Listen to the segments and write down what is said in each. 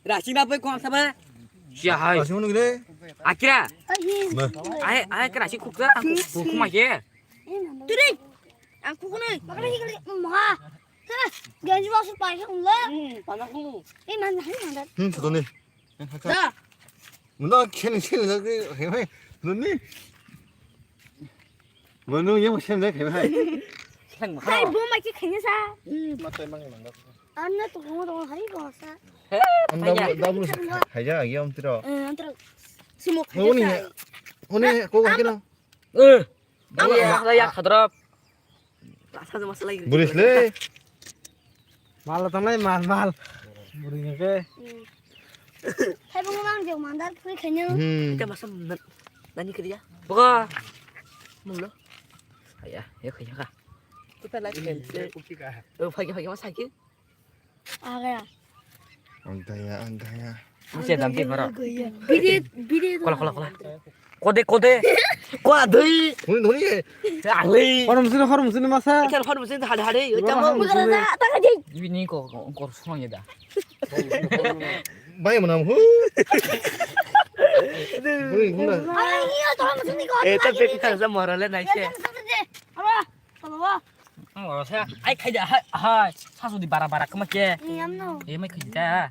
Rashi na pai kon sama. Sia hai. Rashi mana gede? Akira. Ai cái rashi khúc ra. Khúc mà kia. Đi đi. Ăn khúc này. Mà cái này mà. Thế này, giờ đi vào sụp bài không lấy. Pana khúc. Em ăn thấy mà đấy. 저도 네. Dạ. 나 걔는 그 해해. 너니? 뭐는 얘뭐 셴데 해해. Sang mà Hai khóc. bữa mày chứ khánh sao? 맞다 망이 망가. Anh nó tụi nó thấy rồi sao? 나무 하자 이게 엄 들어. Anh tụi xin một 오늘 cái 오늘 그거 하기나. Lah ya khadra. Rasa sama masalah ini. 무리슬래. Mal tao này mal. Buri nghe cái. Hai bữa mang điều mà đã thấy khánh nhau. Kita masa nani kerja. Buka. Mulu. Ayah, ya kerja kah? Kita lagi kerja. Pagi masa lagi. À cái à? 안다야. Masih nanti marah. Video Kola. Kode. Kode. 너니 Ali. Harum sini masa. Kan harum sini hari. Jangan. Bukan ada tak ada. Ini kok suangnya dah. 많이 뭐나무. 우리 혼나. Anh hiểu cho mà xin đi con. Tapi kita harus marah lah naik. Apa? Oh, saya. Ai kerja hai. Sasu di bara-bara kemak. Em nó. Mai kerja.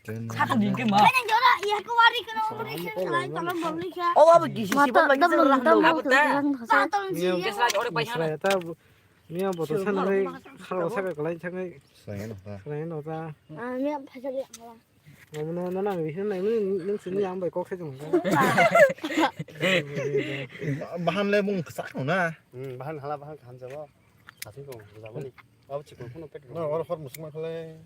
Sasu di ke mah. Cái này đó ya cái wari cái nó beli cái lại tao nó beli cái. Oh, apa di sisi bang lagi serang dong. Apa dah? Tao tao gì? Kes lagi orang banyak. Saya ta nia botol sana này kharo sa cái lại chẳng cái 사이는 봐. này nó ta. À mẹ phải cho điện hả? nó làm cái này nó xin đi ăn bài có cái gì không? 마한레 몽 싹노나. Bahan hala bahan kan jawab. Tapi kok jawab ni. Apa cikgu pun pek. 나 얼어 헐 무슨 말 할래?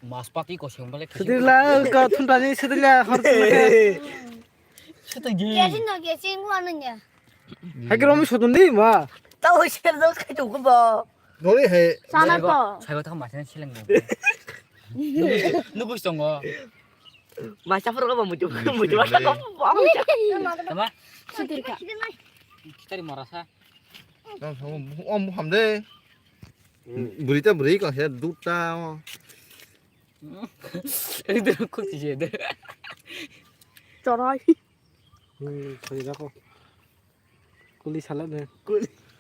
Mas pati kok siang balik. Sedihlah kau tunda ni sedihlah harus nak. Setuju. Cái xin nó cái xin qua nữa nhỉ? Hai cái romi sodun ni ma. Tahu sih tahu kayak cukup boh. 너니 해. Sao nó to? Saya tahu masanya silang dong. Nunggu songgo. Masa perlu apa muncul masa kok apa? Sedih kak. Kita di Marasa. 나 저거 뭐 하면 돼. 무리다 무리가 해 눕다. Ini tuh kok sih ada. Trời. Thôi ra cô. Kuli salat ni.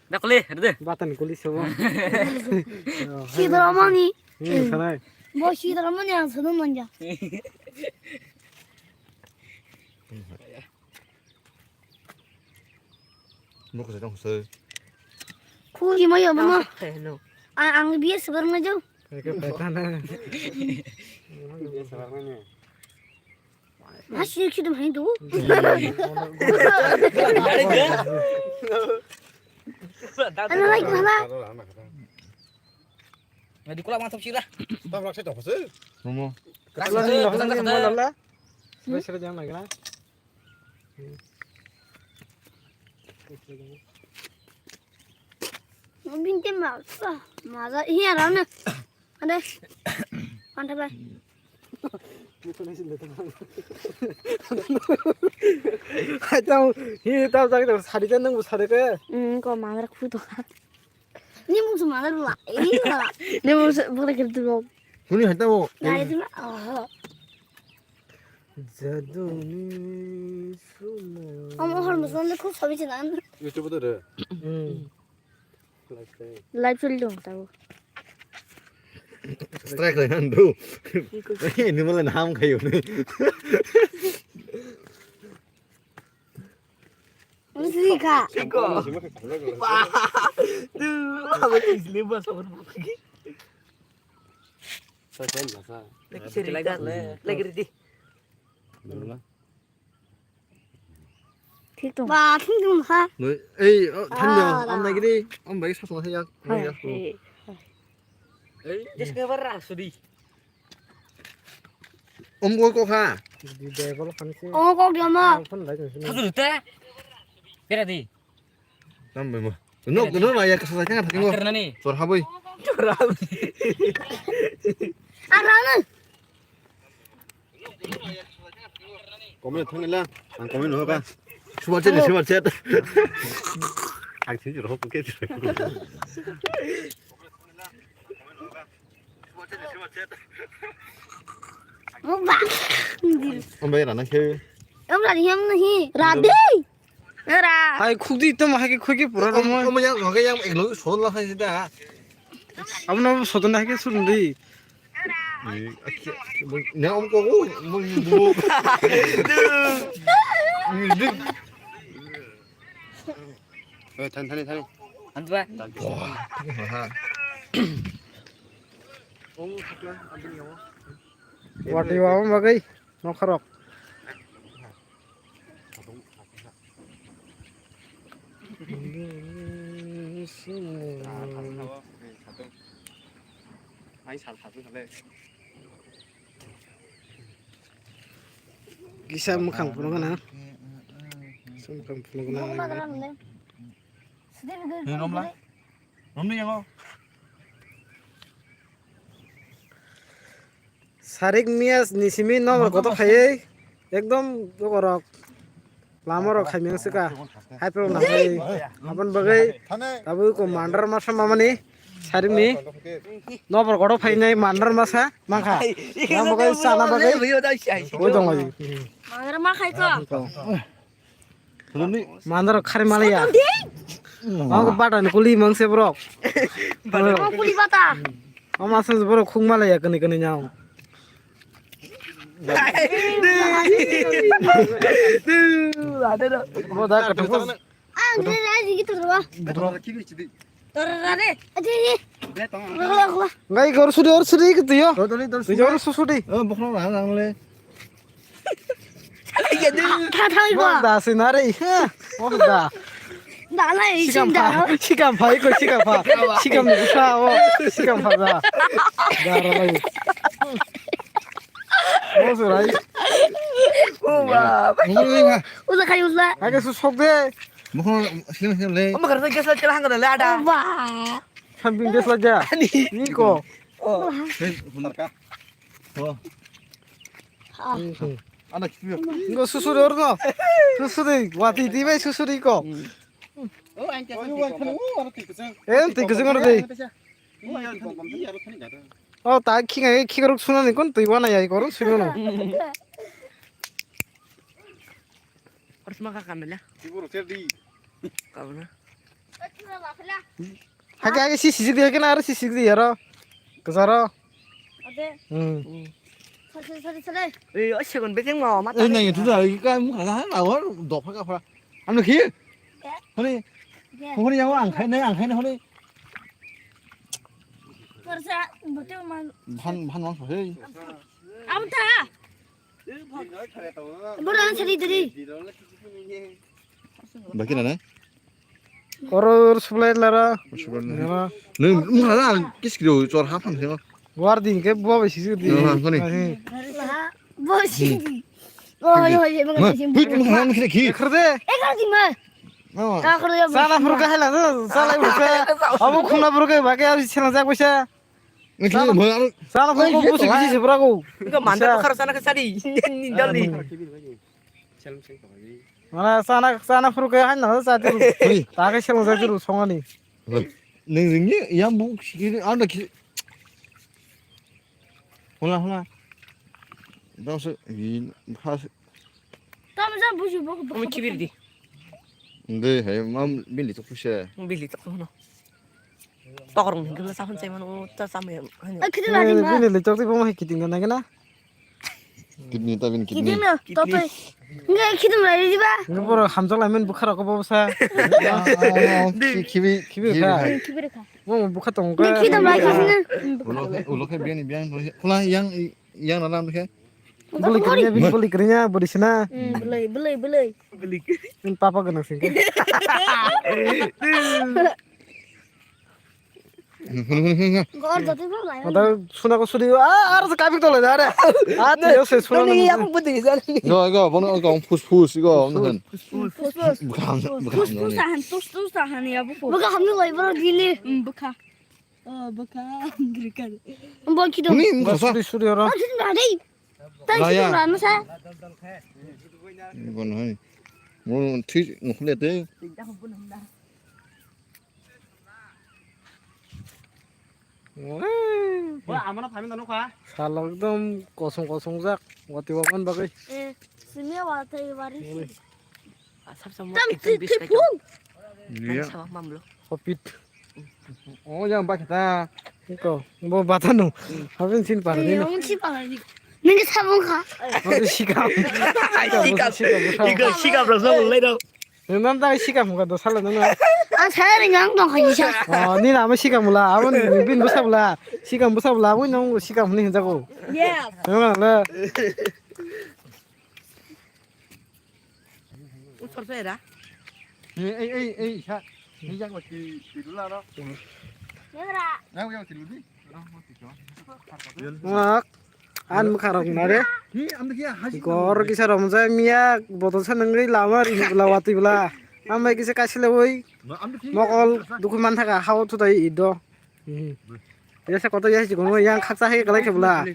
Dah kuliah, ada. Batan kuli semua. Khi đó mà đi. Sana. Bố khi đó mà nhà sao nó nhỉ? 먹고 저장 없어. Khu gì mà giờ mà nó? Hello. Ăn biết sờ nó chứ. Cái batan này. Mà xí khi đó hay đủ. Anh nói cái hả? Nggak dikulak mantap sih lah. 땀 락세 없어? 뭐뭐. Kalau ni mau lah. Sudah jangan lagi lah. Nó bên trên mà ra hiện ra nè. Ở đây. Con thấy đây. Tao tao ra cái 살이 뜯는 거 살이래. Còn mà ra khu đó. Nhưng mà mà nó lại là. Nhưng mà bữa nay cái đồ. 돈이 했다고. Này thì 자두니 숨어. ông hỏi một số nó không sao biết chuyện ăn. 유튜브들은 Live stream luôn tao. 스트라이크를 한도. 이 누물에 나am 가요. Cái gì cả? Kok? Wah. Tuh, apa sih lebar sama begini? Lagi cerita lagi di. Thiết tùng. Và thiết tùng hả? 너 에이 탄영 엄마기리 엄마기 사서 해야. Just ngeberas sedih. 엄고 꼭 하. Di devel kan sih. Ồ con điểm mà. Kan lagi sini. Satu juta. Berarti. 난 뭐. 너 나야 그 사장아 바뀐 거. Karena nih. 저 하보이. À ra nè. 꼬면 통일라. 안 꼬면 넣어봐. 주말째. 아 진짜로 헛고 깨지. Một bạn. Ông bây giờ nó chơi. Ông là đi em này. Ra đi. Nó ra. 아이 쿡도 있다면 하게 크게 보라면 Ông bây giờ có cái em ảnh lối số là hay gì đó. 아무나 소든 하게 술인데 Nếu ông có mua 타니. 안 돼. 와디 와면 막이 너카럭 기사 무강 부르거나 무강 Không bao giờ 부르거나 làm lên. Nhìn ông lại. Ông đi không? 사릭 미야스 니시미 너머 것도 가예 एकदम 저거라 लामरो खाइमेंसका हाइप्रो नाय अपन बगै अब को मांडर मासा मामानि सारिनि नबर गडो फाइनाय मांडर मासा माखा नाम बगै साना बगै ओइ दङ ओइ Mà mà khai cơ. Mandar खारे मालैया आको बाटानि कुली मंसे ब्रो Ông culi bata. अमासन ब्रो खुङ मालैया कनि कनि न्याउ बोदा कटको À, đây là gì cái tụi Tụi ra đi. Đi đi. Rồi. गाई गर सुडी कतियो तुजोर सुसुडी Bốc nó làm lên. Tha thay 뭐 quá. 다시나래 뭐다 Đã này xin đã. 시간 봐 이거 시간 봐 시간 무사워 시간 봐봐 나라라이 뭐서라이 Ui giời, khai ui giời. 알겠어 속대 Bốc nó xem lên. 엄마 그래서 계속 제가 한 거를 나다. Wow. 캠핑 됐어자 이거 Ăn được chưa? 이거 수수리 얼어 수수리 와디 디베 수수리 이거 엔 티그승으로 돼 다 키가 수는 이건 또 이거나 이거로 수면은 harus makan ya. Kamu na. 하게 시시지 되게 나를 시시지 열어 그사라 Oke. Sorry. Ê, ở còn biết tiếng mò mắt. Đây này chúng ta cái muốn là nào đó đột phải gặp ăn được khí. Thôi đi. Không đi nhau ăn khai này thôi đi. Kerja betul man. Han món phải. Am ta. Beran sedih tadi. Mấy cái này đấy. 얼어 수블레라라 Nếu muốn là cái kiểu cho hấp hàng thế không? 와르딘 게 뭐가 시시지 Bos. Oh, yo emang Hít muốn ăn cái khí. 그러데 Egal di mana? Ah, kerja 사나 부르가 할라서 사나 부르가 아무 콩나 부르가 마게 아버지 채널 잡고 있어 Cái khí mới ăn. 사나 부르고 무슨 기지 집으라고 이거 만들어 가로 사나 그 살이 인절리. 아 사나 부르가 할라 사들 다게 채널 잡으로 송아니 Nên như ý muốn cái ăn được khí. Hola. Đâu sự ý ha. Kamu sama bujuk baku 어머 키비르디. 근데 해 마음 밀리 또 푸셔. 빌리 딱 하나. 떠거롱 그거 사 혼자만 오자 싸면 하냐. Ah, kita lagi mah. 비닐 저기 보면 기딩 거나 그나 Kidney ta bên Kita kidney. mah, tope. Enggak, kita lagi di bah. 이거 보러 함정 라면 부카라고 보고서 Kiwi 키비가 Kibir kah? 뭐 부카동 Ini kita lagi kasih. Ulo cái bien bien. Hola yang nó làm thế. beli kerja beli sana Beli. ini papa kena sih Enggak ada tuh lah. ada sunah ko suri 알아서 까빅 돌려 ada 요새 너는 sunah 약국 분들이 있어. 이거 뭐는 이거 푸스 이거 무슨 Tusahan ya bu. Buka hamil lagi baru gini. Buka. Buka. Gerikan. Mbak kita. 님 가서 suri orang Oh, tidak ada. Tadi Raya. kita masa. 이건 한 뭐, 튀, 혼내 돼. เ 아무나 파면 다 놓고 살라 एकदम कसम जाक गतिवा पनि बगै 에 스미야 와타 이바리 삽삽 뭐 땀 티풍 난 사막 맘로 हपिट yang bakita 이거 뭐 바타노 하빈 신 바르네 영치 바라니 내가 사본 가 너 시감 이거 시갑으로서 원래도 남자 시감 뭐가 너 살라 너는 아 사야는 양동 가지샤 니 나무 시감 몰라 아번 빈 무사블라 시감 무사블라 뭐 너무 시감 없는 자고 예 영아 웃어서해라 에이 샷 이장 거 뒤로라라 얘들아 나 그냥 뒤로디 an mukharok nare 이 암드기야 하지 gor kisa ramza miya boto sanangri lamar lawati bla amai kisa kasile oi mokol dukuman thaka haw tudai ido yasa koto yasi gomo yang khaksa he galai khebla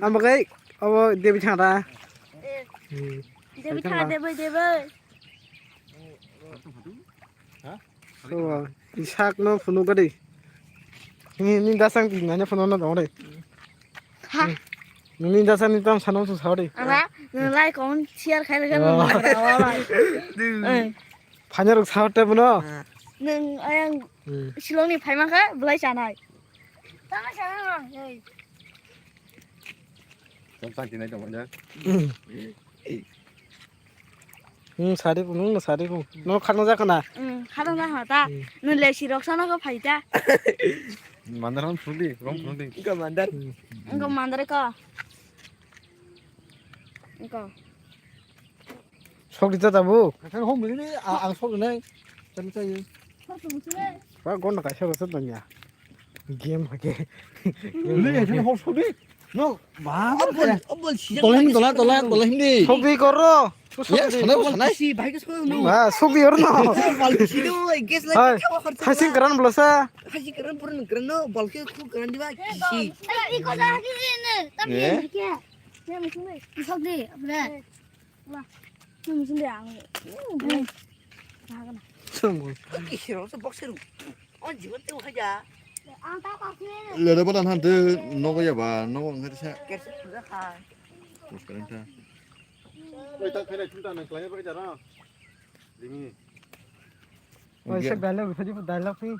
amagai abo debi thara 데비 타 데비 so isak no phunu gadi ni dasang ti nanya phunu no dore 하 ni dasang ni tam sanam su sauri 알아? 너 라이 건 치알 가는 거 알아. 응. 반야로 사왔다 보나 능 아양 실롱이 발만 가 블라이잖아. 당하잖아. 잠깐 지내 좀 먼저 사리고 사리고 너 가는 자거나 응, 하던 날 하다. 너 레시럭 사나가 파이다. 만나면 풀디 그럼 풀디 이거 만다 이거 만들까? 이거. 속리다 다부 그냥 홈 밀리 안 소르네 잠깐 그것도 무슨 해? 와 건너 가셔서 썼더냐 게임 하게 밀리 그냥 홈 소리 너 마가 어벌 시작 돌아 힘디 소비 걸어 예 전에 전에 시 밝게 소용 아 소비 열어 시도 이게스 아 하신 그런 불러서 하시 그런 부르는 그런 너 벌게 쿡 그런 디바 시 이거 다 하기는 땀이 이렇게. 내가 무슨 해? 이석이 그래. 와. 너 무슨 데 안 해? 응. 나가나. 좀 하기 싫어서 복세로 언제 그때 하자 안 따가게. 레레보단 한테 너가 봐 너가 그래서 깨스 부르하 그러니까 일단 그래 준다는 거 해봐 있잖아 링이 वैसे डायलॉग सजी डायलॉग ही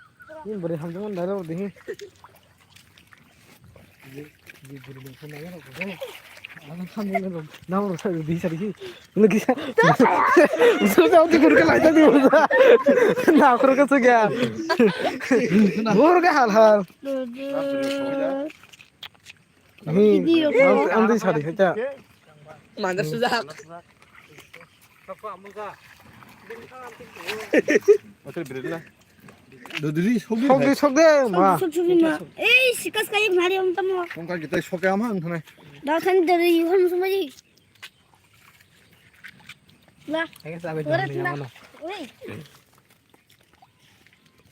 ये बड़े हम लोग डायलॉग देखें ये बुरे लोग को नहीं ना आना हम लोग ना वो सब दी सारी की लगी उसको जाओ तो गुरु का लाइट दे ना करो कैसे गया गुरु का हाल हाल हम दी सारी है क्या 만다 수작 어떻게 비를라 너들이 속이 속대 마 속속이나. 에이 시카스가 이 말이 없다 뭐. 뭔가 기타 속에만 하네 나 산들이 이 함수 뭐지? 나. है सब जाने वाला 오이.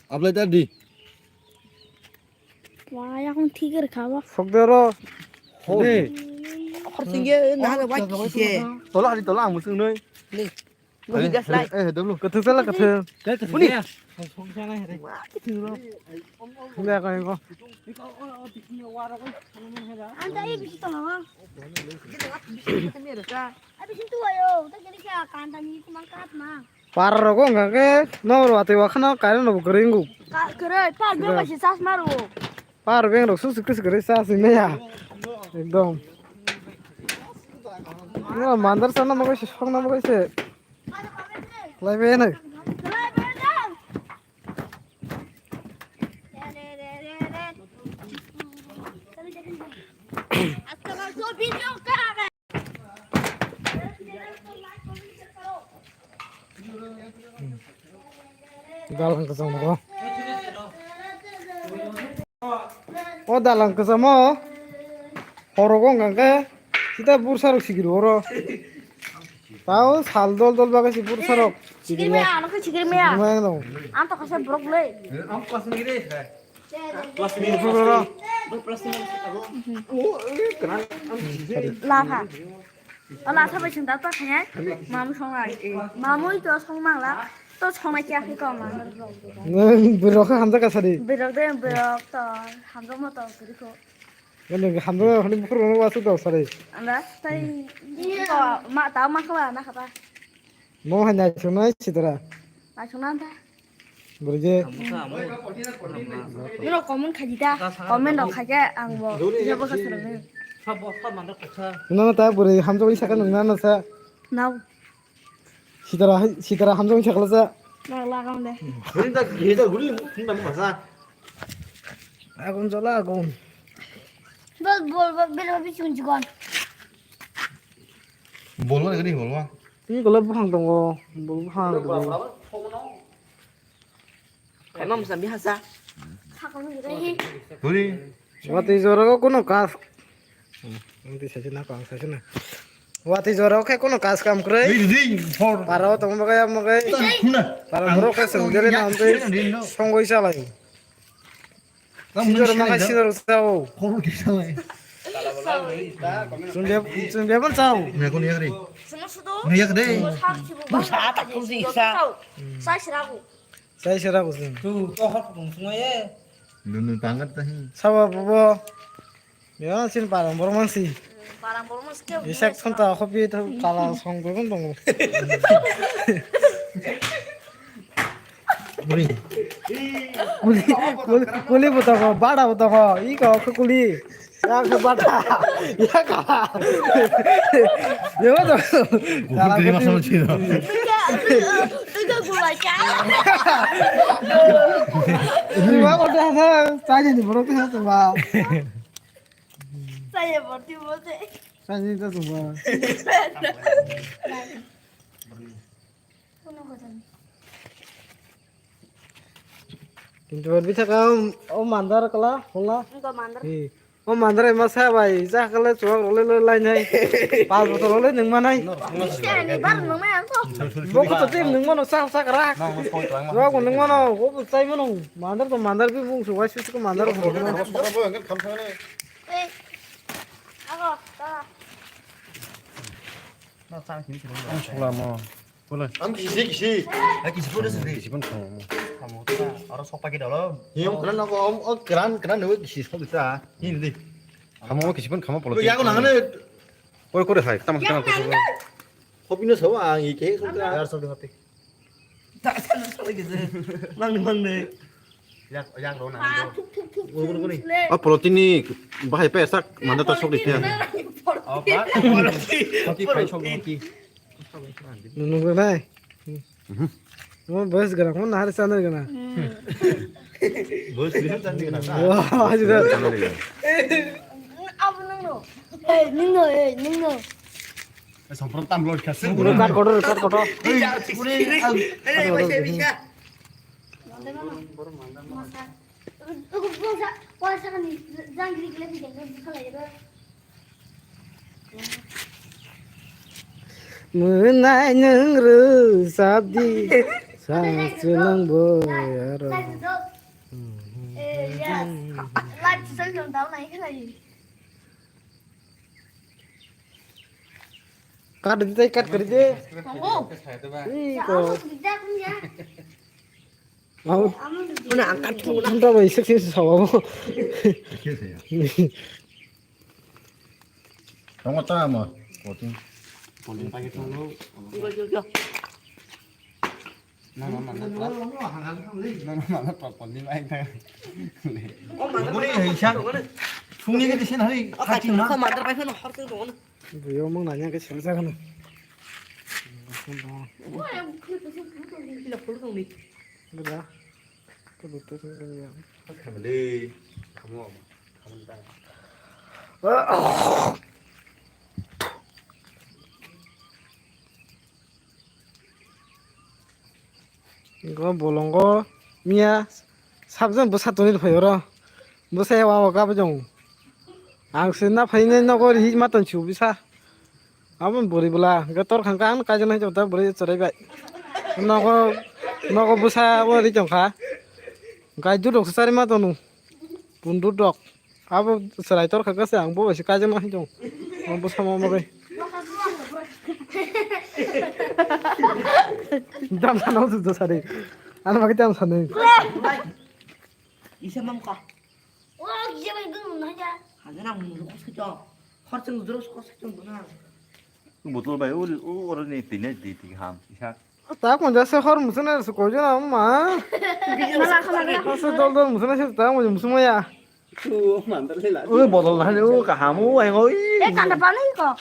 आपल्या त्या दी 와, 야, 그럼 티그를 가봐. 속대로 네 허승게 나가 와 기세 돌아 안 무슨 nơi 네 우리 가슬라이 에 너무 cái thứ là cái thứ 우리 내가 cái 이거 앉아, 이 비시도 나와. 미르까 아, 비시 또 와요. 딱 이렇게 간단히 그만 까마. parro enggak ke nomor wati wakana kalian lo keringu 그래, 빨리 몇시 사스 마루. par beng ro sus kris kris sa sini ya एकदम ini mandar sana mau sih sok nama sih lebe ini dalang ke sana kok oh dalang ke sana horogong enggak kita bursa rok sigir oro tahu sal dol dol bagai si bursa rok 지금이야, 안 오케 지금이야. gimana dong 안 또 가서 브로콜리. bursa 라파. 라파 배 준다 또 그냥 마무 성라. 마무이 또 성망라. 또 전화기 앞에 거만. 능 브로카 함자가 사리 비럭대 비럭 또 함정부터 그리고 근데 함자 하는 프로는 와서도 사리 안다. 타이 이거 마 다음 마 그만 나 가봐. 뭐 하냐 전화 치더라 나 전화한다. 모르게 이거 검은 가지다. 검은 너 가게 안 뭐. 이거 봐 그러면. 누나는 다 버리 함정이 시작한 누나는 사 나 시더라 함정이 시작을서 나가면 돼. 그러니까 얘들 우리 분담 가사. 아군 졸라 아군 뭘 매일 비춘 직원. 뭘로 그리 뭘로? 이거 부항 동거 뭐 부항 Emang bisa biasa. 사과는 그래. 우리 와티 저러고 কোনো কাজ আমি সাথে না কাজ সাথে না ওয়াতি জরাও কে কোনো কাজ কাম করে 이 for. পারাও তোমাকে আমাকে 훈아. পারা ধরো কে সঙ্গে না আমতে সঙ্গই চালাই সিজর মাকে সিজর চাও 코로 계산해. 준비 한번 চাও 내가 니 그래.什么事都 내가 그래. 사다空是사시라고. 사이시라고 쓴 눈을 반갔다 해. 사와 보고 야 진 바람 보러만시 바람 보면 스케. 이색 손다 허비 달아 성공은 동고 우리 꿀리부터 바다부터 이거 그 꿀리 야그 바다 야가 여기도 그리 마셔 치다. 뜨거 굴라자. 이거 어디 하나 사진이 뭐라고 해서 봐 사이 버티 못해. 사진 좀 봐. কিন্তু bisa kau mandar kala hola 이거 만들어. mandar emas sabai ja kala chuak role le lai nai pas botol role ning manai 아니 바로 너무 안 써. boko to tim ning mano sak sak rak wa ko ning mano ko sai mano mandar bi bung su wa su ko mandar ko 에. 아가 나. 안 기시. 아 기시 보내서 돼. 기분 통. 알아 속박이 달아. 형 그런 거 그런 너 기시 속 있어. 이는데. 가만 기분 가만 볼라. 그 야구 나가네. 꼴 꼴에 살. 땀 땀. 호비는 서와 이게 속다. 야 속다 같아. Tak sana soal gitu. Mang. 양 너나. 아 툭툭툭. 그러니. 아 프로틴이 바이 빼싹 만났다 속이 그냥. 아 봐. 거기 파이 속 거기. nunu ko nai mo bas gara mo nar sanar gana 뭐 쓰는 잔디 나. wa ajira 아부 능노. 에 능노. 선프로 땀 로드 갔어. buru kat kotor 이거 뭐사 사람이 장기리 그래 되게 살아야 menai neng ru sabdi sang sunang boyaro 라이브 설명 나오나 이거 나 kat dite kat kerje 어. iko 진짜 그냥 mau 아무도 Mana angkat tuh. nda bai seksi sawa 계세요. 정말 따 뭐. 어디? 본인 땅에 통로. Igo. 우리 샹. 풍리게 대신 하리 같이 나. Kau mantar pakai no harus tuh. yo mong nanya ke selesa kana 뭐야 그 무슨 불똥이 Tidak perlu tuh nih. udah ke butuh ya 가면래. 가면 가면다. 이거 bolong ko mia sabjan busa tonil phayora busa wa ka bajong ang sina phaine nogor hi matan chu bisa abon bori bula gator khangkan ka jana jota bori chorai bai nogo busa wa ri jongkha gai jurok sari ma tonu pundu dok abo sarai tor khaka se ang bo si ka jana hi jong busa mo mo bai 땀 사나워 도 사네. 안 막이 땀 사네. 이세만 가. 와 이제 왜 이거 하냐? 하나 물고 쓰죠. 허증 들어서 허증 누나. một lô bài u này tí này tí hàm khác 딱 먼저 세허 무슨 애서 고잖아 엄마. 허스 돌돌 무슨 애서 딱 먼저 무슨 뭐야? ui bộ đồ này u cả hàm u anh ơi 내 간다 빠는 이거.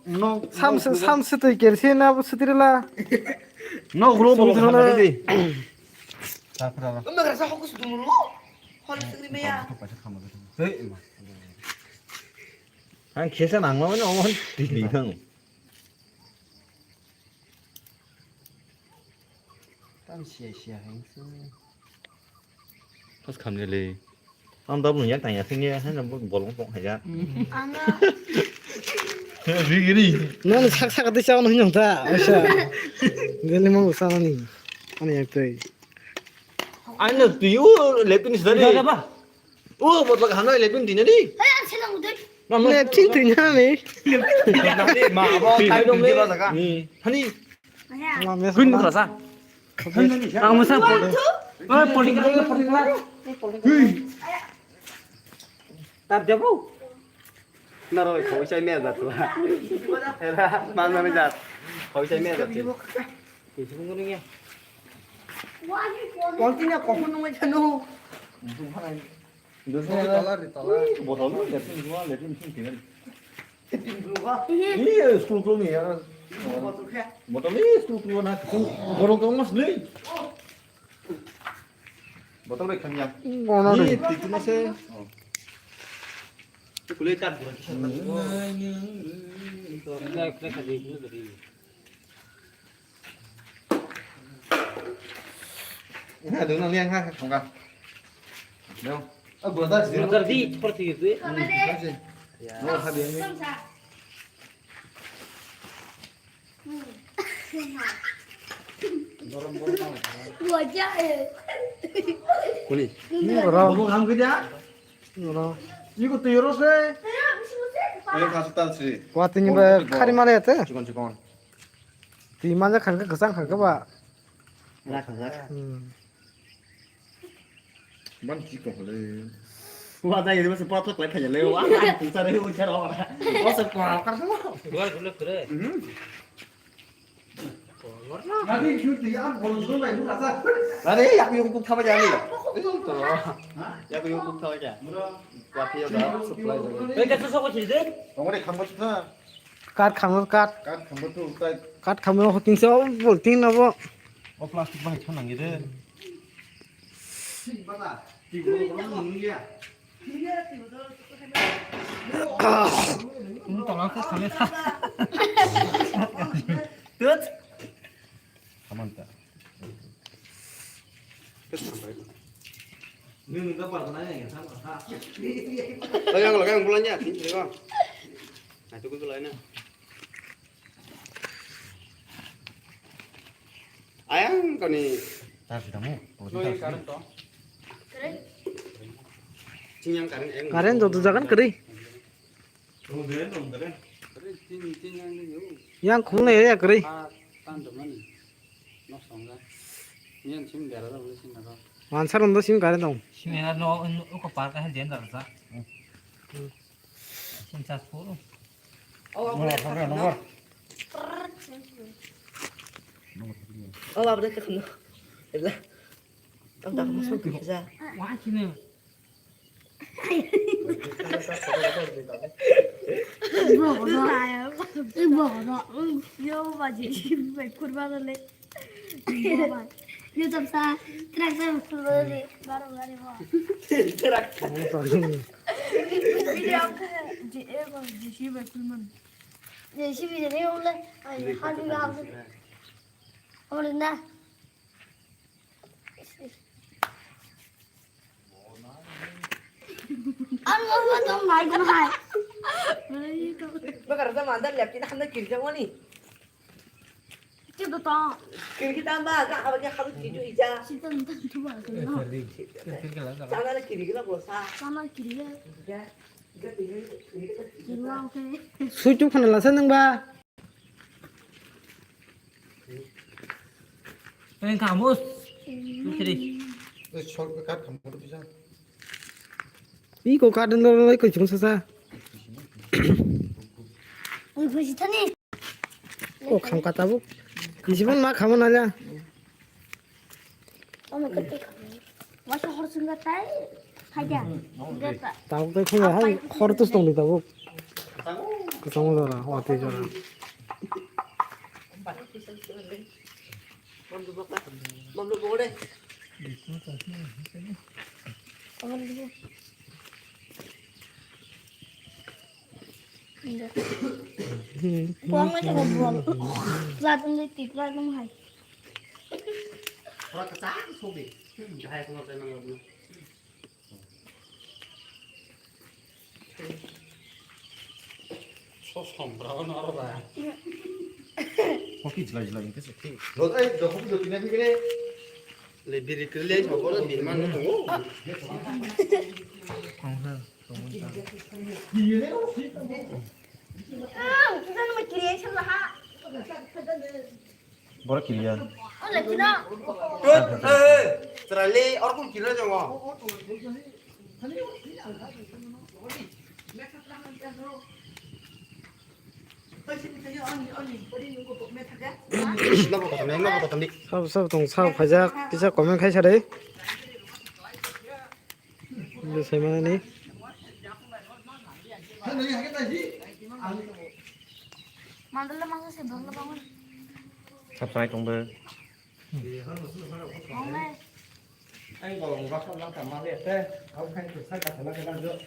nó 삼스도 있겠지나 스티르라. nó group bộ đồ này đi 엄마 그래서 허구스 눈으로 허증 리메야. anh kia sẽ nặng lắm nó không tí tí không có cầm đi đi ông đâu mình nhắc tại nhà sinh nghe hay là bộ lông bụng hay ra 아니야. vì cái gì 너는 삭삭하듯이 싸우는 형다. 아샤. 내리만 싸우니. 아니 약대. anh là tí u lấy pin gì đấy u một bậc hắn ơi lấy pin tí nữa đi 야 세상 못해. 내 틴트냐니. mà bo tay đông đi bao giờ cả honey 아니야. 군 들어서. 아, 무슨 폴링 tab jabu. Nó rồi khối chơi mẹ giật rồi. Thế là mang ra mới giật. Khối chơi mẹ giật. thì chúng nó nghe. 와 이거. con tin là có con nuôi chân đâu. bộ thấu lấy pin quá lấy pin tí nữa 이게 đi school club này một tấm lấy school club này bộ đồ công nó lấy bộ tấm lấy khăn nhang 오늘은 đi tí nó sẽ Cái lưỡi cắt của hai đứa nó liên ha không cần đâu bữa ta chỉ Terdi seperti itu ya. nó hai đứa 쌈싸. 뭐야? 뭐라? bộ làm cái giá 뭐라? 이거 또 열었어 이거 가서 따지. 왔더니 뭐 칼이 말했대. 직원. 뒤만자 간가 그상 간가 봐. Là khẳng giác. bắn chỉ còn lên Qua đây thì nó sẽ thoát lại phải lêu quá. Từ sao đây chơi đó mà. Có sự quà cắt nó. Gua dulu kere. 아니 큐티 안 보는 거 말고 가서 아니 약 용국 타봐야 돼. 약 용국 타봐야. qua theo đó supply rồi. Vậy cái số có chỉ đấy. ông này không có chút nào 갓 감을 갓. các không có chút tay 갓 감을 호팅 써. 볼팅 나보. có plastic bao nhiêu thằng gì đấy bắt à thì có mừng gì à Tước. không ăn cả Nhưng các bạn nói này sao mà Đây là cái bulan nha, thấy không? Này tôi cứ lấy nè. Ayang còn đi. ta chỉ đóng Lôi cá đó. 그래? Chính cá em. 가렌 저도 작은 그리. không đến không đến 양 국내야 그리. 완사람도 지금 가렌동. Sini no uko parka hal jenda rasa. Sinsa sepuluh. Oh, nó nó oh, apa dah kena? Dah. Tang tak masuk ke bisa. Wah, sini. 이거 봐지. 왜 kurban을 해? 이거 좀 사. 트랙터 풀어리. 바로 가리 봐. 이제 12년 해올래? 아니, 하루가 하고. 어머나. Ăn ngon trong này cũng hay. Bác rasa mandar lihat kita hendak kiri jangan ni. Chứ tôi to. Kiri kita mbak, kan abangnya harus kiri ija. 진짜 난 좋아. Jangan ada kiri kita bosa. 싸마 길이야. Ya. Kita kiri kita. 길이야 오케이. 수juk 하나 나서는 봐. Kalian kamus. Lu jadi. shortcut kamu bisa. 이거 가든 너 이거 중서사. 우리 보시더니 꼭 감갔다고. 20분 막 가면 알냐. 어머 그때 와서 하루 순간 딸 가자. 됐다. 나도 그냥 한 허르도 동리다고. 그 정도라. 어때 저라. Mom lu bawa deh. 어머 이거. buông nó cho một buông ra trong đây tịt ra trong này Orang kesana sobi. Jahai ko sa nang ulo. 거기 질라 이게 새끼. 너 거기 너 그냥 그래. 레비리 그래 저거는 밀만 놓고. cái nó mà kia xem là ha 뭐라 길이야? là cái đó 트랄리 얼굴 길어 저거. 나보고 던디. 사업 동사업 가자. 기자 거면 가셔래. 이제 세만하니. mandal lah masa sebelum lah bangun subscribe trong bơ. mau nè Anh còn vào trong lăng cả mang liệt thế. Ông hay thử sai cả thằng cái lăng nữa.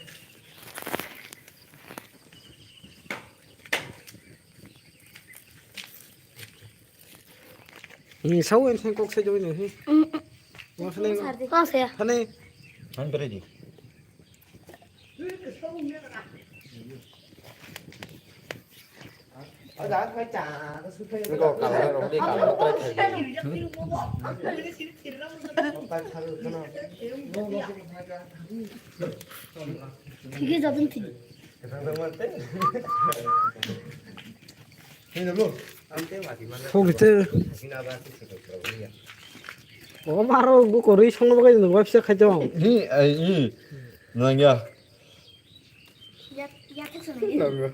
sáu em xem cuộc sẽ chơi này đi. Nó thế này. có xe thế này. anh biết gì? ở đó phải trả Nó có cả rồi đi cả nó tay 이게 잡은 티 거기 때 바로 그 거리 성노가 있는 거 시작하죠. 이 뭐냐? 야 택시 này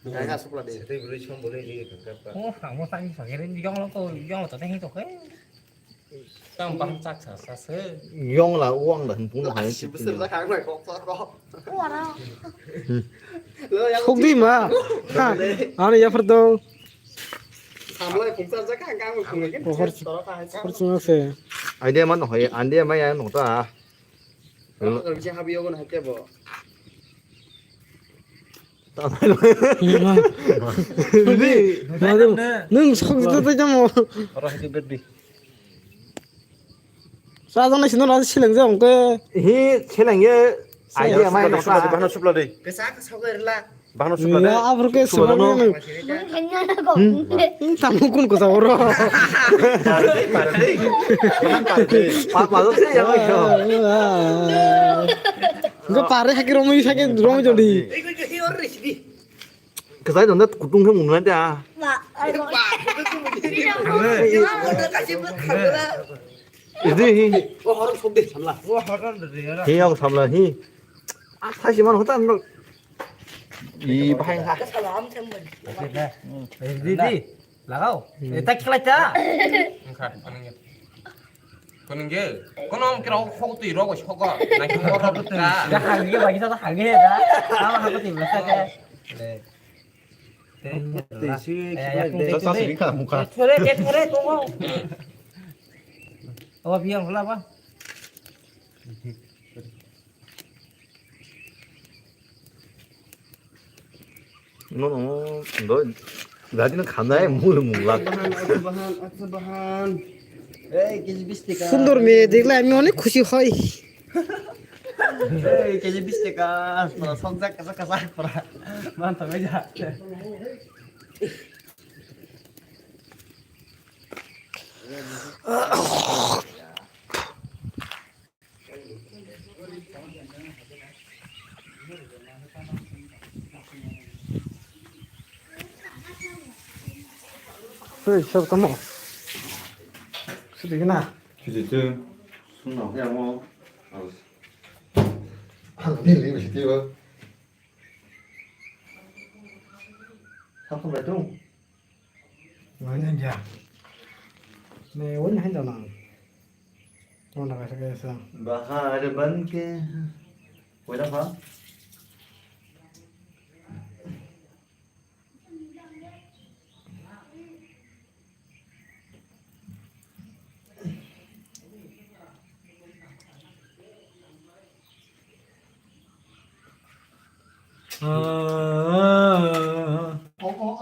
Cái là xúc là để tôi vừa xong vừa đi Không có xanh phải cái đến giông nó tôi giông là tao thấy tao hết. Tao bằng chắc sợ sợ. Yong là uang là cũng là hay. ủa đâu không đi mà. 아니 옆으로 허르츠나세. 아이디어만 hỏi 아이디어만 야 놓다. 능 성지도 되자 뭐. 싸잖아 신호 나서 실행자 온 거야. 이 챌린지 아이디어만 놓다. 방금 숲라 돼. cái 방금 숲라 돼. 야 앞으로 세만은 muốn thành nhân nó còn 당근꾼 거 사오라. 맞아. 이거 빠르 하기 로미 사기 로미 저리. 그 사이 너네 구동형 먹는 데야. mà 이제 희형 삼라 희. 아 40만 원 헛단 너. 이 방하. Đi đi. Là không? Để tách lại cha. 그는 게 그놈 그런 하고도 이러고 싶어가 나 경험을 하니까 Ra hàng cái bài sao hàng cái hết á. Tao không có tìm là sao cái. Để. 저 사실이니까 못 가. Thôi đấy, đúng không? Ủa bây giờ làm á? 너 나디는 가나에 뭘 몰라. সুন্দর মেয়ে দেখলে আমি অনেক খুশি হই। Cái biết cái cả xong rắc rồi. Mang thằng ấy ra. 그 시작도 뭐 수리나 주제증 술 나오냐 뭐 đi lấy gì tiêu sao không lại trung 완전 자 내 원래 한잖아 또 나가서 그래서 bahar ban ke quay đâu hả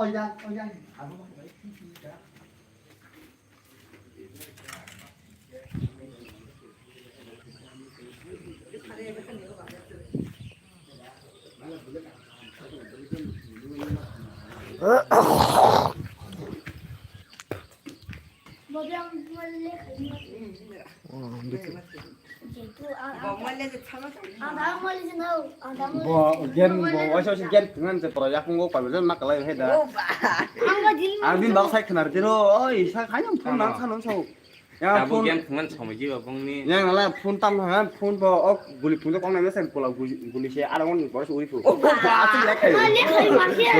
ôi giang 뭐 그냥 원래 다음 멀리지 나오. 다음 bo gen bo washo si gen dengan se proyek ngo pa betul mak lai heda 한가 딜. arbin bang sai kenar diro oi sa khanyam phun nang sanon sau ya phun 나보기엔 그만 처먹지 어벙니 yang nala phun tam ha phun bo ok guli phun to kong nai mesen pola guli se ara ngon bo su uri fu asu lek kai 빨리 가지 마세요.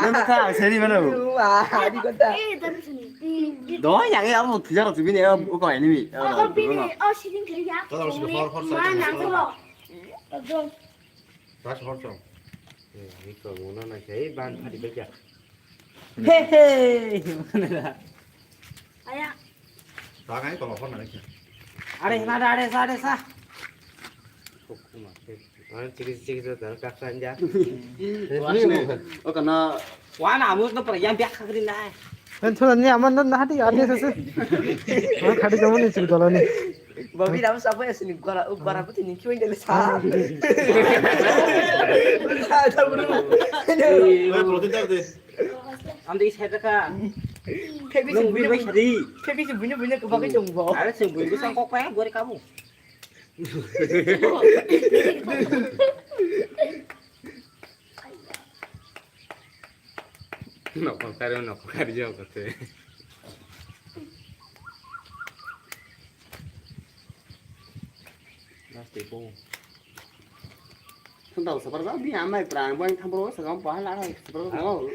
nem ka seri mana bu 이 담순이. do yang e amu tijara tu bini o ko enemy 빈이 시딩 그리야. 만 남들어. 좀 다시 horcho 이거 원하나 제일 반 파리 베자 hehe 아야. đó cái còn là con này kìa are sa 아 지기지기서 나 깍산자 o kana wana amu no proyek biak khagrin dai 괜찮았니? 아마 넌 나한테 안 했었어. 가리 가면 지금 돌아니. Babi dalam siapa ya sini gua putih nih cuy dari sana. Ada bro. 왜 프로틴 잡대 amde is heda ka Pebi sih nung punya bi sari Pebi sih punya kebagai jonggo. are se bu sang kok pa gore kamu 너 깜짝이야 너 깜짝이야 같아 Pasti po. Không đầu sắp ra đi amai prang bang tham bro sa gam pa la ra sắp ra